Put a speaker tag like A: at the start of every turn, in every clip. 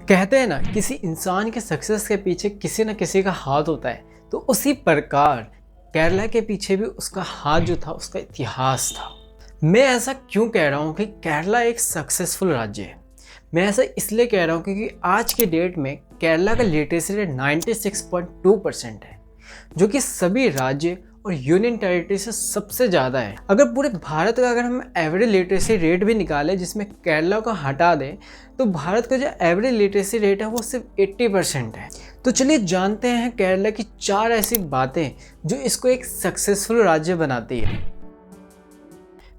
A: कहते हैं ना, किसी इंसान के सक्सेस के पीछे किसी न किसी का हाथ होता है। तो उसी प्रकार केरला के पीछे भी उसका हाथ जो था, उसका इतिहास था। मैं ऐसा क्यों कह रहा हूँ कि केरला एक सक्सेसफुल राज्य है। मैं ऐसा इसलिए कह रहा हूँ क्योंकि आज के डेट में केरला का लिटरेसी रेट 96.2% है, जो कि सभी राज्य और यूनियन टेरिटरी से सबसे ज़्यादा है। अगर पूरे भारत का अगर हम एवरेज लिटरेसी रेट भी निकालें, जिसमें केरला को हटा दें, तो भारत का जो एवरेज लिटरेसी रेट है वो सिर्फ 80% है। तो चलिए जानते हैं केरला की 4 ऐसी बातें जो इसको एक सक्सेसफुल राज्य बनाती है।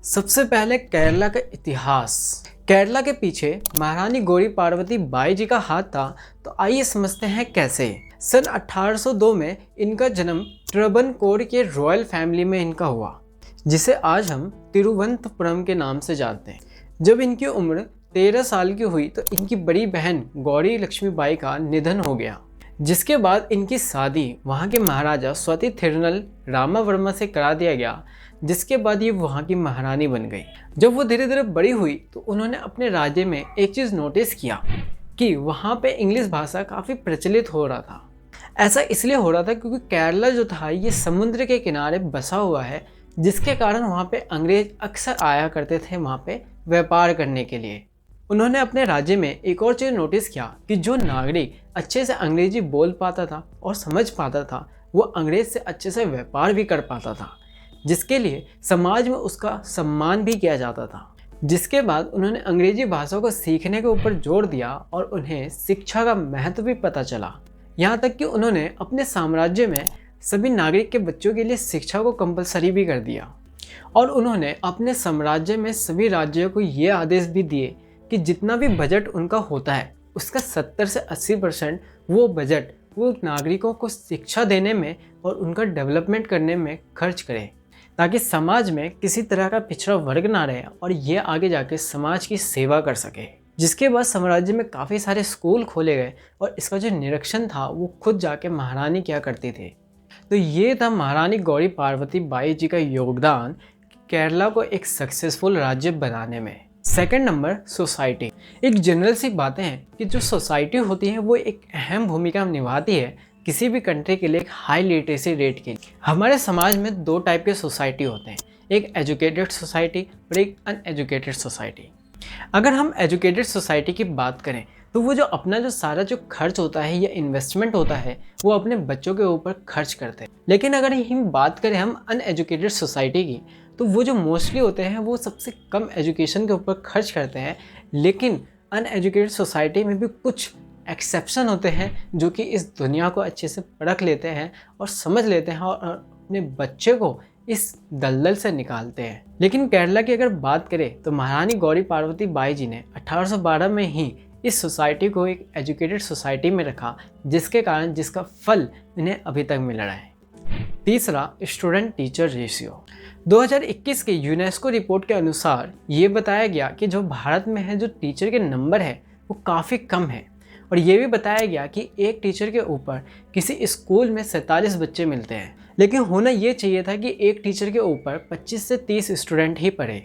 A: सबसे पहले केरला का इतिहास। केरला के पीछे महारानी गौरी पार्वती बाई जी का हाथ था। तो आइए समझते हैं कैसे। सन 1802 में इनका जन्म ट्रबनकोर के रॉयल फैमिली में इनका हुआ, जिसे आज हम तिरुवनंतपुरम के नाम से जानते हैं। जब इनकी उम्र 13 साल की हुई तो इनकी बड़ी बहन गौरी लक्ष्मीबाई का निधन हो गया, जिसके बाद इनकी शादी वहाँ के महाराजा स्वती थिरुनल रामावर्मा से करा दिया गया, जिसके बाद ये वहाँ की महारानी बन गई। जब वो धीरे धीरे बड़ी हुई तो उन्होंने अपने राज्य में एक चीज़ नोटिस किया कि वहाँ पे इंग्लिश भाषा काफ़ी प्रचलित हो रहा था। ऐसा इसलिए हो रहा था क्योंकि केरला जो था ये समुद्र के किनारे बसा हुआ है, जिसके कारण वहाँ पे अंग्रेज अक्सर आया करते थे वहाँ पे व्यापार करने के लिए। उन्होंने अपने राज्य में एक और चीज़ नोटिस किया कि जो नागरिक अच्छे से अंग्रेजी बोल पाता था और समझ पाता था, वो अंग्रेज से अच्छे से व्यापार भी कर पाता था, जिसके लिए समाज में उसका सम्मान भी किया जाता था। जिसके बाद उन्होंने अंग्रेजी भाषा को सीखने के ऊपर जोर दिया और उन्हें शिक्षा का महत्व भी पता चला। यहाँ तक कि उन्होंने अपने साम्राज्य में सभी नागरिक के बच्चों के लिए शिक्षा को कंपलसरी भी कर दिया। और उन्होंने अपने साम्राज्य में सभी राज्यों को ये आदेश भी दिए कि जितना भी बजट उनका होता है, उसका 70 से 80% वो बजट वो नागरिकों को शिक्षा देने में और उनका डेवलपमेंट करने में खर्च करें, ताकि समाज में किसी तरह का पिछड़ा वर्ग ना रहे और ये आगे जाके समाज की सेवा कर सके। जिसके बाद साम्राज्य में काफ़ी सारे स्कूल खोले गए और इसका जो निरीक्षण था वो खुद जाके महारानी किया करती थी। तो ये था महारानी गौरी पार्वती बाई जी का योगदान केरला को एक सक्सेसफुल राज्य बनाने में। Second number, society. एक जनरल सी बातें हैं कि जो सोसाइटी होती है वो एक अहम भूमिका निभाती है किसी भी कंट्री के लिए एक हाई लिटरेसी रेट के लिए। हमारे समाज में 2 टाइप के सोसाइटी होते हैं, एक एजुकेटेड सोसाइटी और एक अनएजुकेटेड सोसाइटी। अगर हम एजुकेटेड सोसाइटी की बात करें तो वो जो अपना जो सारा जो खर्च होता है या इन्वेस्टमेंट होता है वो अपने बच्चों के ऊपर खर्च करते हैं। लेकिन अगर हम बात करें हम अनएजुकेटेड सोसाइटी की, तो वो जो मोस्टली होते हैं वो सबसे कम एजुकेशन के ऊपर खर्च करते हैं। लेकिन अनएजुकेटेड सोसाइटी में भी कुछ एक्सेप्शन होते हैं जो कि इस दुनिया को अच्छे से परख लेते हैं और समझ लेते हैं और अपने बच्चे को इस दलदल से निकालते हैं। लेकिन केरला की अगर बात करें तो महारानी गौरी पार्वती बाई जी ने 1812 में ही इस सोसाइटी को एक एजुकेटेड सोसाइटी में रखा, जिसके कारण जिसका फल इन्हें अभी तक मिल रहा है। तीसरा, स्टूडेंट टीचर रेशियो। 2021 के यूनेस्को रिपोर्ट के अनुसार ये बताया गया कि जो भारत में है जो टीचर के नंबर है वो काफ़ी कम है। और ये भी बताया गया कि एक टीचर के ऊपर किसी स्कूल में 47 बच्चे मिलते हैं। लेकिन होना ये चाहिए था कि एक टीचर के ऊपर 25 से 30 स्टूडेंट ही पढ़े,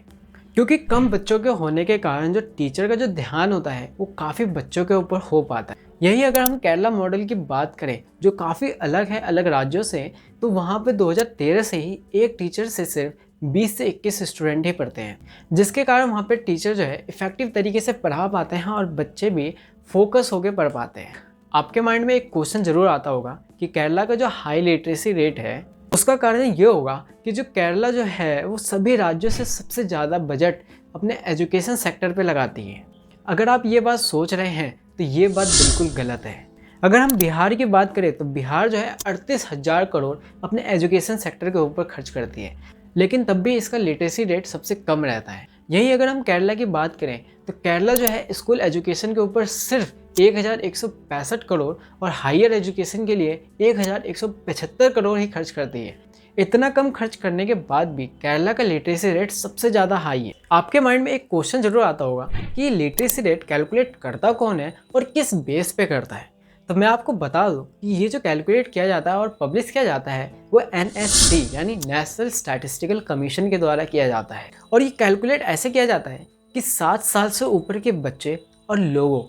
A: क्योंकि कम बच्चों के होने के कारण जो टीचर का जो ध्यान होता है वो काफ़ी बच्चों के ऊपर हो पाता है। यही अगर हम केरला मॉडल की बात करें जो काफ़ी अलग है अलग राज्यों से, तो वहाँ पे 2013 से ही एक टीचर से सिर्फ 20 से 21 स्टूडेंट ही पढ़ते हैं, जिसके कारण वहाँ पे टीचर जो है इफ़ेक्टिव तरीके से पढ़ा पाते हैं और बच्चे भी फोकस होकर पढ़ पाते हैं। आपके माइंड में एक क्वेश्चन ज़रूर आता होगा कि केरला का जो हाई लिटरेसी रेट है उसका कारण ये होगा कि जो केरला जो है वो सभी राज्यों से सबसे ज़्यादा बजट अपने एजुकेशन सेक्टर पे लगाती है। अगर आप ये बात सोच रहे हैं तो ये बात बिल्कुल गलत है। अगर हम बिहार की बात करें तो बिहार जो है 38,000 करोड़ अपने एजुकेशन सेक्टर के ऊपर खर्च करती है, लेकिन तब भी इसका लिटरेसी रेट सबसे कम रहता है। यही अगर हम केरला की बात करें तो केरला जो है स्कूल एजुकेशन के ऊपर सिर्फ 1165 करोड़ और हायर एजुकेशन के लिए 1175 करोड़ ही खर्च करती है। इतना कम खर्च करने के बाद भी केरला का लिटरेसी रेट सबसे ज़्यादा हाई है। आपके माइंड में एक क्वेश्चन जरूर आता होगा कि ये लिटरेसी रेट कैलकुलेट करता कौन है और किस बेस पे करता है। तो मैं आपको बता दूं कि ये जो कैलकुलेट किया जाता है और पब्लिश किया जाता है वो NST यानी नेशनल स्टैटिस्टिकल कमीशन के द्वारा किया जाता है। और ये कैलकुलेट ऐसे किया जाता है कि 7 साल से ऊपर के बच्चे और लोगों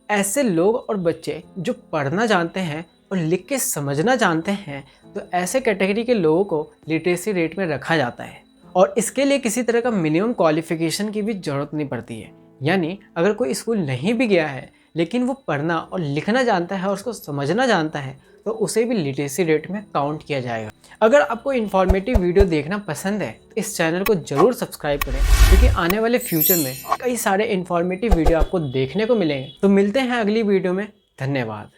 A: ऐसे लोग और बच्चे जो पढ़ना जानते हैं और लिख के समझना जानते हैं, तो ऐसे कैटेगरी के लोगों को लिटरेसी रेट में रखा जाता है और इसके लिए किसी तरह का मिनिमम क्वालिफिकेशन की भी ज़रूरत नहीं पड़ती है। यानी अगर कोई स्कूल नहीं भी गया है लेकिन वो पढ़ना और लिखना जानता है और उसको समझना जानता है, तो उसे भी लिटरेसी रेट में काउंट किया जाएगा। अगर आपको इन्फॉर्मेटिव वीडियो देखना पसंद है तो इस चैनल को ज़रूर सब्सक्राइब करें, क्योंकि आने वाले फ्यूचर में कई सारे इन्फॉर्मेटिव वीडियो आपको देखने को मिलेंगे। तो मिलते हैं अगली वीडियो में। धन्यवाद।